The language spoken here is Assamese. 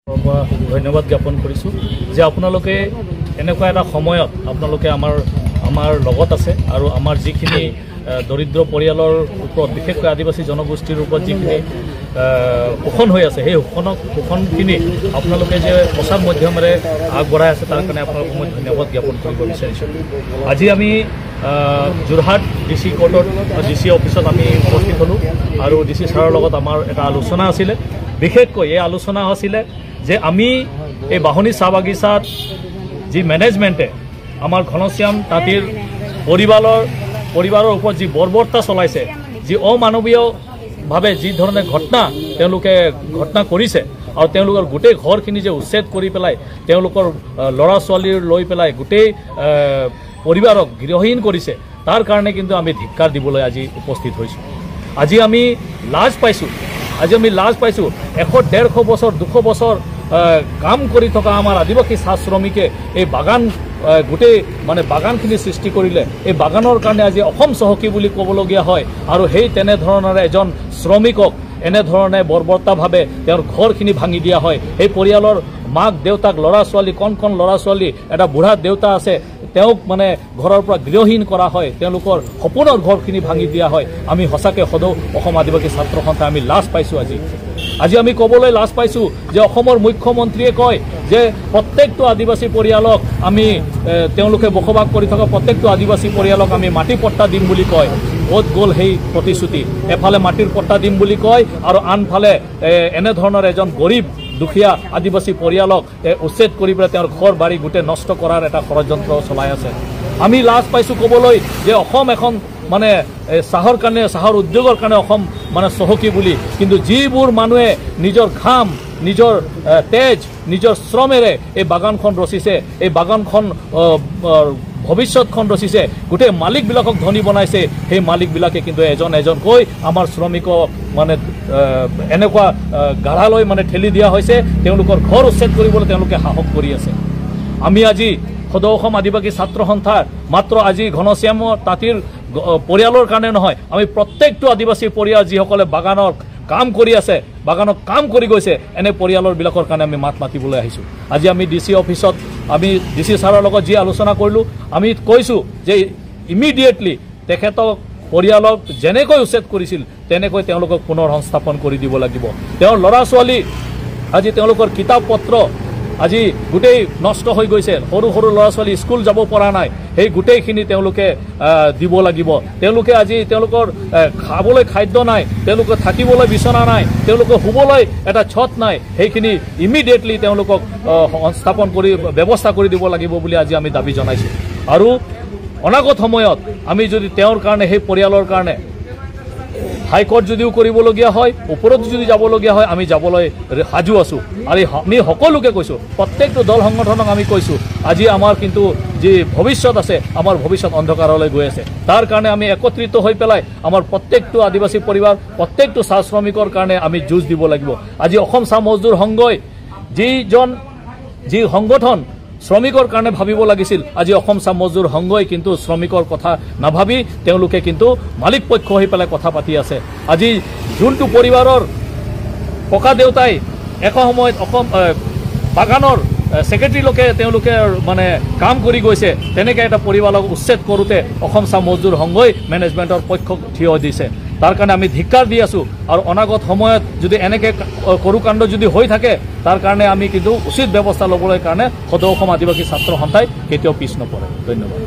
ধন্যবাদ জ্ঞাপন কৰিছোঁ যে আপোনালোকে এনেকুৱা এটা সময়ত আপোনালোকে আমাৰ লগত আছে আৰু আমাৰ যিখিনি দৰিদ্ৰ পৰিয়ালৰ ওপৰত বিশেষকৈ আদিবাসী জনগোষ্ঠীৰ ওপৰত যিখিনি শোষণ হৈ আছে সেই শোষণখিনি আপোনালোকে যে প্ৰচাৰ মাধ্যমেৰে আগবঢ়াই আছে তাৰ কাৰণে আপোনালোকক মই ধন্যবাদ জ্ঞাপন কৰিব বিচাৰিছোঁ। আজি আমি যোৰহাট DC কোৰ্টত DC অফিচত আমি উপস্থিত হ'লোঁ আৰু DC ছাৰৰ লগত আমাৰ এটা আলোচনা আছিলে। বিশেষকৈ এই আলোচনা আছিলে যে আমি এই বাহনী চাহ বাগিচাত যি মেনেজমেণ্টে আমাৰ ঘনশ্যাম তাঁতীৰ পৰিবাৰৰ ওপৰত যি বৰ্বৰতা চলাইছে, যি অমানৱীয়ভাৱে যি ধৰণে ঘটনা কৰিছে আৰু তেওঁলোকৰ গোটেই ঘৰখিনি যে উচ্ছেদ কৰি পেলাই তেওঁলোকৰ ল'ৰা ছোৱালীৰ লৈ পেলাই গোটেই পৰিবাৰক গৃহহীন কৰিছে, তাৰ কাৰণে কিন্তু আমি ধিক্কাৰ দিবলৈ আজি উপস্থিত হৈছোঁ। আজি আমি লাজ পাইছোঁ 100-150 বছৰ 200 বছৰ কাম কৰি থকা আমাৰ আদিবাসী চাহ শ্ৰমিকে এই বাগান গোটেই বাগানখিনি সৃষ্টি কৰিলে। এই বাগানৰ কাৰণে আজি অসম চহকী বুলি ক'বলগীয়া হয় আৰু সেই তেনেধৰণৰে এজন শ্ৰমিকক এনেধৰণে বৰ্বৰতাভাৱে তেওঁৰ ঘৰখিনি ভাঙি দিয়া হয়। এই পৰিয়ালৰ মাক দেউতাক ল'ৰা ছোৱালী কণ ল'ৰা ছোৱালী এটা বুঢ়া দেউতা আছে, তেওঁক ঘৰৰ পৰা গৃহহীন কৰা হয়, তেওঁলোকৰ সপোনৰ ঘৰখিনি ভাঙি দিয়া হয়। আমি সঁচাকৈ সদৌ অসম আদিবাসী ছাত্ৰ সন্থাই আমি লাজ পাইছোঁ। আজি আমি ক'বলৈ লাজ পাইছোঁ যে অসমৰ মুখ্যমন্ত্ৰীয়ে কয় যে প্ৰত্যেকটো আদিবাসী পৰিয়ালক আমি তেওঁলোকে বসবাস কৰি থকা প্ৰত্যেকটো আদিবাসী পৰিয়ালক আমি মাটি পট্টা দিম বুলি কয়। ক'ত গ'ল সেই প্ৰতিশ্ৰুতি? এফালে মাটিৰ পট্টা দিম বুলি কয় আৰু আনফালে এনেধৰণৰ এজন গৰীব দুখীয়া আদিবাসী পৰিয়ালক উচ্ছেদ কৰি পেলাই তেওঁৰ ঘৰ বাৰী গোটেই নষ্ট কৰাৰ এটা ষড়যন্ত্ৰ চলাই আছে। আমি লাজ পাইছোঁ ক'বলৈ যে অসম এখন চাহৰ কাৰণে চাহৰ উদ্যোগৰ কাৰণে অসম চহকী বুলি, কিন্তু যিবোৰ মানুহে নিজৰ ঘাম নিজৰ তেজ নিজৰ শ্ৰমেৰে এই বাগানখন ৰচিছে, এই বাগানখন ভৱিষ্যতখন ৰচিছে, গোটেই মালিকবিলাকক ধনী বনাইছে, সেই মালিকবিলাকে কিন্তু এজনকৈ আমাৰ শ্ৰমিকক এনেকুৱা গাঢ়ালৈ ঠেলি দিয়া হৈছে। তেওঁলোকৰ ঘৰ উচ্ছেদ কৰিবলৈ তেওঁলোকে সাহস কৰি আছে। আমি আজি সদৌ অসম আদিবাসী ছাত্ৰ সন্থাৰ মাত্ৰ আজি ঘনশ্যাম তাঁতীৰ পৰিয়ালৰ কাৰণে নহয়, আমি প্ৰত্যেকটো আদিবাসী পৰিয়াল যিসকলে বাগানৰ কাম কৰি আছে, বাগানত কাম কৰি গৈছে, এনে পৰিয়ালৰবিলাকৰ কাৰণে আমি মাত মাতিবলৈ আহিছোঁ। আজি আমি DC অফিচত আমি DC ছাৰৰ লগত যি আলোচনা কৰিলোঁ, আমি কৈছোঁ যে ইমিডিয়েটলি তেখেতক পৰিয়ালক যেনেকৈ উচ্ছেদ কৰিছিল তেনেকৈ তেওঁলোকক পুনৰ সংস্থাপন কৰি দিব লাগিব। তেওঁৰ ল'ৰা ছোৱালী আজি তেওঁলোকৰ কিতাপ পত্ৰ আজি গোটেই নষ্ট হৈ গৈছে, সৰু ল'ৰা ছোৱালী স্কুল যাব পৰা নাই, সেই গোটেইখিনি তেওঁলোকে দিব লাগিব। তেওঁলোকে আজি তেওঁলোকৰ খাবলৈ খাদ্য নাই, তেওঁলোকৰ থাকিবলৈ বিচনা নাই, তেওঁলোকৰ শুবলৈ এটা ছট নাই, সেইখিনি ইমিডিয়েটলি তেওঁলোকক সংস্থাপন কৰি ব্যৱস্থা কৰি দিব লাগিব বুলি আজি আমি দাবী জনাইছোঁ। আৰু অনাগত সময়ত আমি যদি তেওঁৰ কাৰণে সেই পৰিয়ালৰ কাৰণে হাইকোৰ্ট যদিও কৰিবলগীয়া হয়, ওপৰত যদি যাবলগীয়া হয়, আমি যাবলৈ সাজু আছোঁ। আৰু আমি সকলোকে কৈছোঁ, প্ৰত্যেকটো দল সংগঠনক আমি কৈছোঁ, আজি আমাৰ কিন্তু যি ভৱিষ্যত আছে, আমাৰ ভৱিষ্যত অন্ধকাৰলৈ গৈ আছে। তাৰ কাৰণে আমি একত্ৰিত হৈ পেলাই আমাৰ প্ৰত্যেকটো আদিবাসী পৰিবাৰ প্ৰত্যেকটো চাহ শ্ৰমিকৰ কাৰণে আমি যুঁজ দিব লাগিব। আজি অসম চাহ মজদুৰ সংঘই যি সংগঠন শ্ৰমিকৰ কাৰণে ভাবিব লাগিছিল, আজি অসম চাহ মজদুৰ সংঘই কিন্তু শ্ৰমিকৰ কথা নাভাবি তেওঁলোকে কিন্তু মালিক পক্ষ হৈ পেলাই কথা পাতি আছে। আজি যোনটো পৰিবাৰৰ ককা দেউতাই এসময়ত অসম বাগানৰ ছেক্ৰেটাৰীলৈকে তেওঁলোকে কাম কৰি গৈছে, তেনেকৈ এটা পৰিবাৰক উচ্ছেদ কৰোঁতে অসম চাহ মজদুৰ সংঘই মেনেজমেণ্টৰ পক্ষ থিয় দিছে। তাৰ কাৰণে আমি ধিক্কাৰ দি আছোঁ। আৰু অনাগত সময়ত যদি এনেকৈ কৰুকাণ্ড যদি হৈ থাকে, তাৰ কাৰণে আমি কিন্তু উচিত ব্যৱস্থা ল'বলৈ কাৰণে সদৌ অসম আদিবাসী ছাত্ৰ সন্থাই কেতিয়াও পিছ নপৰে। ধন্যবাদ।